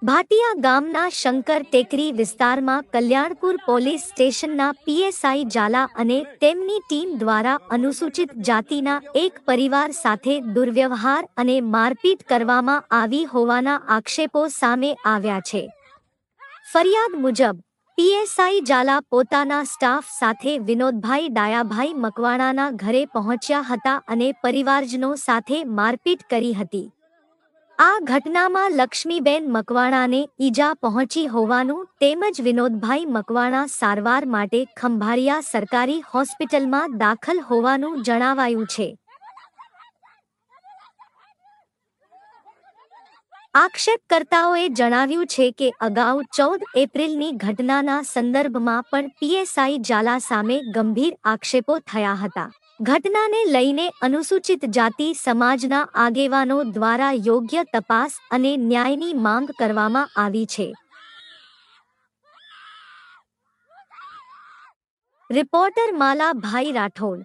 ભાટિયા ગામના શંકર ટેકરી વિસ્તારમાં કલ્યાણપુર પોલીસ સ્ટેશનના પીએસઆઈ ઝાલા અને તેમની ટીમ દ્વારા અનુસૂચિત જાતિના એક પરિવાર સાથે દુર્વ્યવહાર અને મારપીટ કરવામાં આવી હોવાના આક્ષેપો સામે આવ્યા છે। ફરિયાદ મુજબ પીએસઆઈ ઝાલા પોતાના સ્ટાફ સાથે વિનોદભાઈ ડાયાભાઈ મકવાણાના ઘરે પહોંચ્યા હતા અને પરિવારજનો સાથે મારપીટ કરી હતી। આ ઘટનામાં લક્ષ્મીબેન મકવાણાને ઈજા પહોંચી હોવાનું તેમજ વિનોદભાઈ મકવાણા સારવાર માટે ખંભાળિયા સરકારી હોસ્પિટલમાં દાખલ હોવાનું જણાવાયું છે। આક્ષેપકર્તાઓએ જણાવ્યું છે કે અગાઉ 14 એપ્રિલની ઘટનાના સંદર્ભમાં પણ પીએસઆઈ ઝાલા સામે ગંભીર આક્ષેપો થયા હતા। ઘટનાને લઈને અનુસૂચિત જાતિ સમાજના આગેવાનો દ્વારા યોગ્ય તપાસ અને ન્યાયની માંગ કરવામાં આવી છે। રિપોર્ટર માલા ભાઈ રાઠોડ।